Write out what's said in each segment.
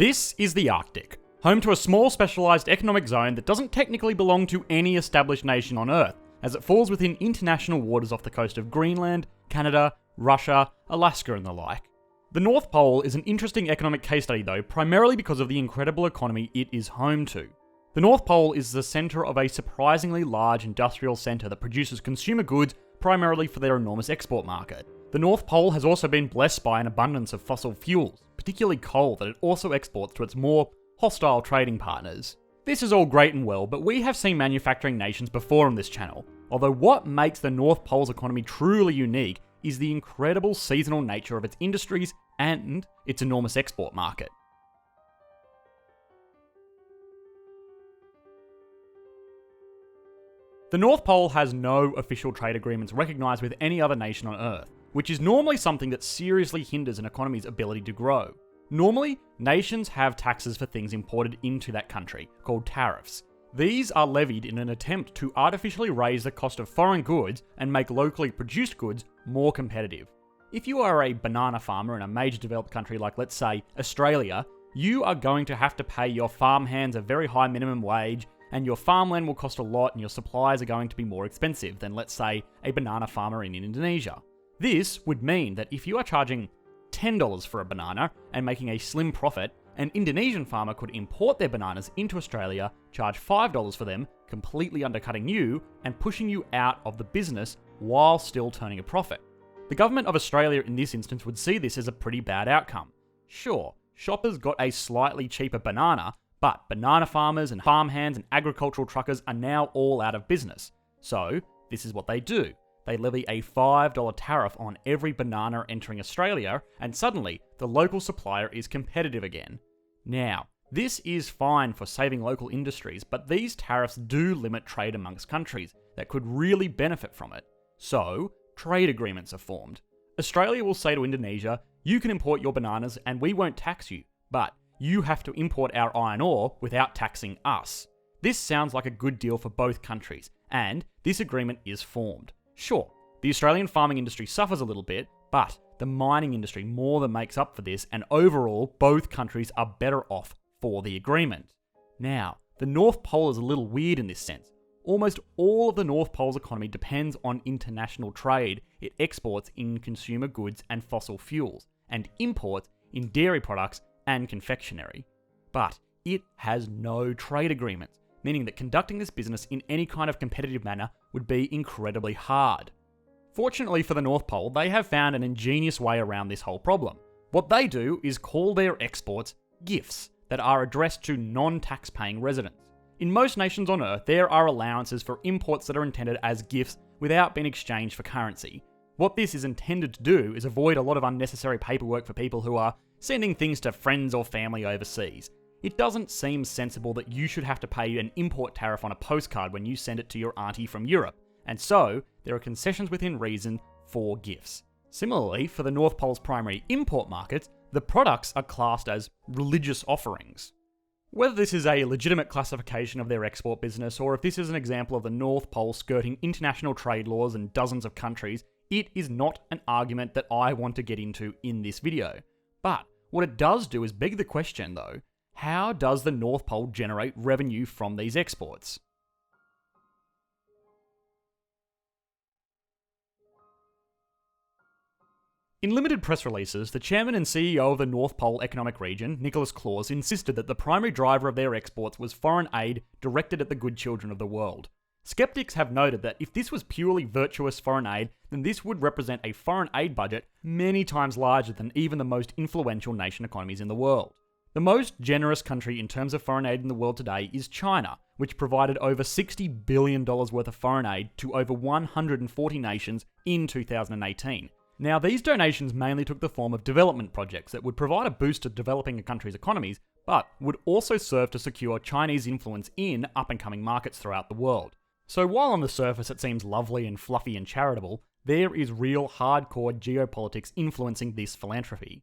This is the Arctic, home to a small specialised economic zone that doesn't technically belong to any established nation on Earth, as it falls within international waters off the coast of Greenland, Canada, Russia, Alaska and the like. The North Pole is an interesting economic case study though, primarily because of the incredible economy it is home to. The North Pole is the centre of a surprisingly large industrial centre that produces consumer goods primarily for their enormous export market. The North Pole has also been blessed by an abundance of fossil fuels, particularly coal, that it also exports to its more hostile trading partners. This is all great and well, but we have seen manufacturing nations before on this channel, although what makes the North Pole's economy truly unique is the incredible seasonal nature of its industries and its enormous export market. The North Pole has no official trade agreements recognised with any other nation on Earth, which is normally something that seriously hinders an economy's ability to grow. Normally, nations have taxes for things imported into that country, called tariffs. These are levied in an attempt to artificially raise the cost of foreign goods and make locally produced goods more competitive. If you are a banana farmer in a major developed country like, let's say, Australia, you are going to have to pay your farmhands a very high minimum wage, and your farmland will cost a lot and your supplies are going to be more expensive than, let's say, a banana farmer in Indonesia. This would mean that if you are charging $10 for a banana and making a slim profit, an Indonesian farmer could import their bananas into Australia, charge $5 for them, completely undercutting you and pushing you out of the business while still turning a profit. The government of Australia in this instance would see this as a pretty bad outcome. Sure, shoppers got a slightly cheaper banana, but banana farmers and farmhands and agricultural truckers are now all out of business. So, this is what they do. They levy a $5 tariff on every banana entering Australia, and suddenly, the local supplier is competitive again. Now, this is fine for saving local industries, but these tariffs do limit trade amongst countries that could really benefit from it. So, trade agreements are formed. Australia will say to Indonesia, you can import your bananas and we won't tax you, but you have to import our iron ore without taxing us. This sounds like a good deal for both countries, and this agreement is formed. Sure, the Australian farming industry suffers a little bit, but the mining industry more than makes up for this, and overall, both countries are better off for the agreement. Now, the North Pole is a little weird in this sense. Almost all of the North Pole's economy depends on international trade. It exports in consumer goods and fossil fuels, and imports in dairy products and confectionery. But it has no trade agreements, meaning that conducting this business in any kind of competitive manner would be incredibly hard. Fortunately for the North Pole, they have found an ingenious way around this whole problem. What they do is call their exports gifts that are addressed to non-tax-paying residents. In most nations on Earth, there are allowances for imports that are intended as gifts without being exchanged for currency. What this is intended to do is avoid a lot of unnecessary paperwork for people who are sending things to friends or family overseas. It doesn't seem sensible that you should have to pay an import tariff on a postcard when you send it to your auntie from Europe, and so there are concessions within reason for gifts. Similarly, for the North Pole's primary import markets, the products are classed as religious offerings. Whether this is a legitimate classification of their export business, or if this is an example of the North Pole skirting international trade laws in dozens of countries, it is not an argument that I want to get into in this video. But what it does do is beg the question though, how does the North Pole generate revenue from these exports? In limited press releases, the chairman and CEO of the North Pole Economic Region, Nicholas Claus, insisted that the primary driver of their exports was foreign aid directed at the good children of the world. Skeptics have noted that if this was purely virtuous foreign aid, then this would represent a foreign aid budget many times larger than even the most influential nation economies in the world. The most generous country in terms of foreign aid in the world today is China, which provided over $60 billion worth of foreign aid to over 140 nations in 2018. Now, these donations mainly took the form of development projects that would provide a boost to developing a country's economies, but would also serve to secure Chinese influence in up-and-coming markets throughout the world. So while on the surface it seems lovely and fluffy and charitable, there is real hardcore geopolitics influencing this philanthropy.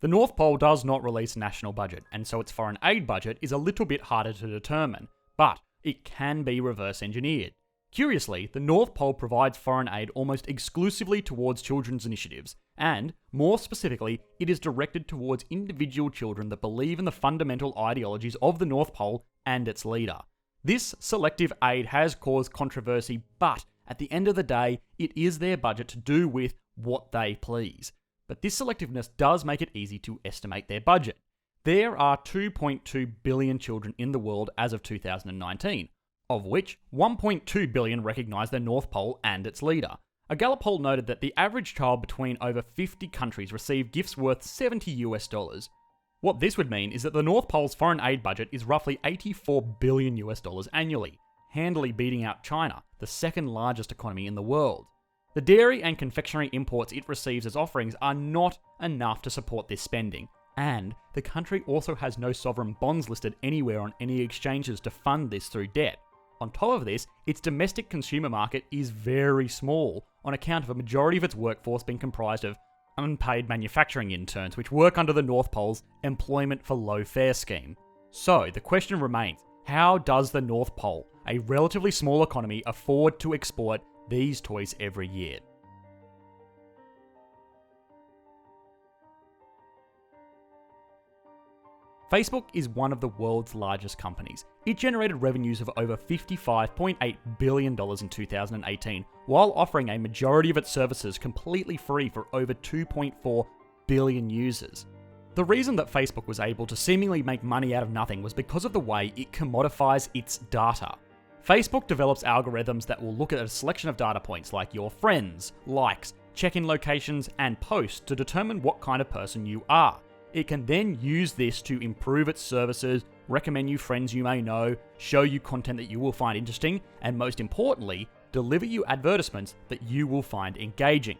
The North Pole does not release a national budget, and so its foreign aid budget is a little bit harder to determine, but it can be reverse engineered. Curiously, the North Pole provides foreign aid almost exclusively towards children's initiatives, and, more specifically, it is directed towards individual children that believe in the fundamental ideologies of the North Pole and its leader. This selective aid has caused controversy, but at the end of the day, it is their budget to do with what they please. But this selectiveness does make it easy to estimate their budget. There are 2.2 billion children in the world as of 2019, of which 1.2 billion recognise the North Pole and its leader. A Gallup poll noted that the average child between over 50 countries received gifts worth $70. What this would mean is that the North Pole's foreign aid budget is roughly $84 billion annually, handily beating out China, the second largest economy in the world. The dairy and confectionery imports it receives as offerings are not enough to support this spending, and the country also has no sovereign bonds listed anywhere on any exchanges to fund this through debt. On top of this, its domestic consumer market is very small, on account of a majority of its workforce being comprised of unpaid manufacturing interns which work under the North Pole's Employment for Low Fare scheme. So the question remains, how does the North Pole, a relatively small economy, afford to export these toys every year? Facebook is one of the world's largest companies. It generated revenues of over $55.8 billion in 2018, while offering a majority of its services completely free for over 2.4 billion users. The reason that Facebook was able to seemingly make money out of nothing was because of the way it commodifies its data. Facebook develops algorithms that will look at a selection of data points like your friends, likes, check-in locations, and posts to determine what kind of person you are. It can then use this to improve its services, recommend you friends you may know, show you content that you will find interesting, and most importantly, deliver you advertisements that you will find engaging.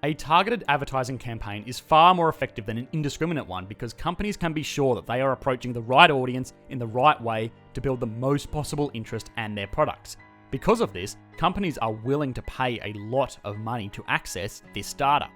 A targeted advertising campaign is far more effective than an indiscriminate one because companies can be sure that they are approaching the right audience in the right way to build the most possible interest in their products. Because of this, companies are willing to pay a lot of money to access this data.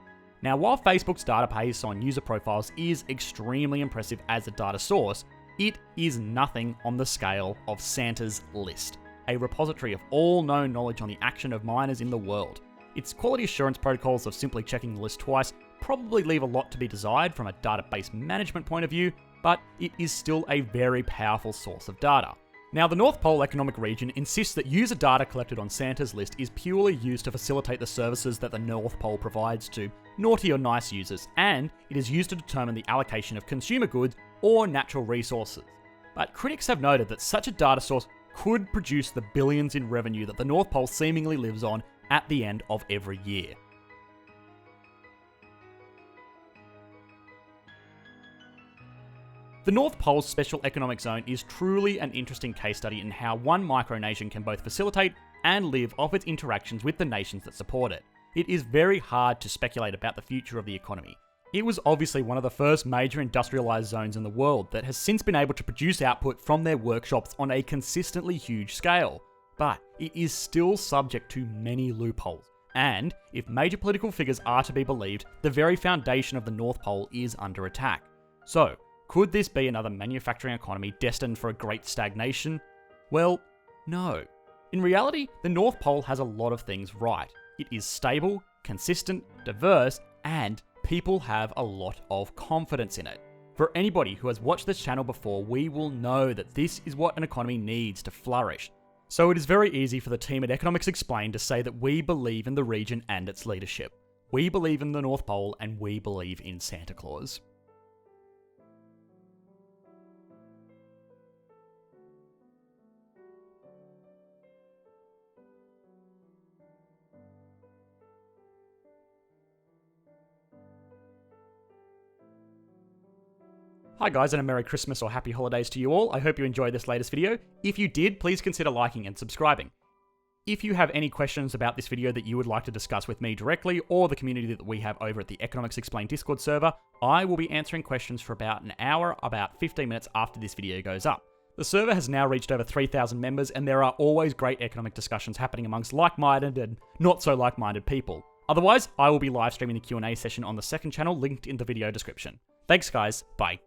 Now, while Facebook's database on user profiles is extremely impressive as a data source, it is nothing on the scale of Santa's List, a repository of all known knowledge on the action of minors in the world. Its quality assurance protocols of simply checking the list twice probably leave a lot to be desired from a database management point of view, but it is still a very powerful source of data. Now, the North Pole Economic Region insists that user data collected on Santa's List is purely used to facilitate the services that the North Pole provides to naughty or nice users, and it is used to determine the allocation of consumer goods or natural resources. But critics have noted that such a data source could produce the billions in revenue that the North Pole seemingly lives on at the end of every year. The North Pole's Special Economic Zone is truly an interesting case study in how one micronation can both facilitate and live off its interactions with the nations that support it. It is very hard to speculate about the future of the economy. It was obviously one of the first major industrialized zones in the world that has since been able to produce output from their workshops on a consistently huge scale. But it is still subject to many loopholes. And, if major political figures are to be believed, the very foundation of the North Pole is under attack. So, could this be another manufacturing economy destined for a great stagnation? Well, no. In reality, the North Pole has a lot of things right. It is stable, consistent, diverse, and people have a lot of confidence in it. For anybody who has watched this channel before, we will know that this is what an economy needs to flourish. So it is very easy for the team at Economics Explained to say that we believe in the region and its leadership. We believe in the North Pole and we believe in Santa Claus. Hi guys, and a Merry Christmas or Happy Holidays to you all. I hope you enjoyed this latest video. If you did, please consider liking and subscribing. If you have any questions about this video that you would like to discuss with me directly or the community that we have over at the Economics Explained Discord server, I will be answering questions for about an hour, about 15 minutes after this video goes up. The server has now reached over 3,000 members, and there are always great economic discussions happening amongst like-minded and not so like-minded people. Otherwise, I will be live streaming the Q&A session on the second channel linked in the video description. Thanks guys, bye.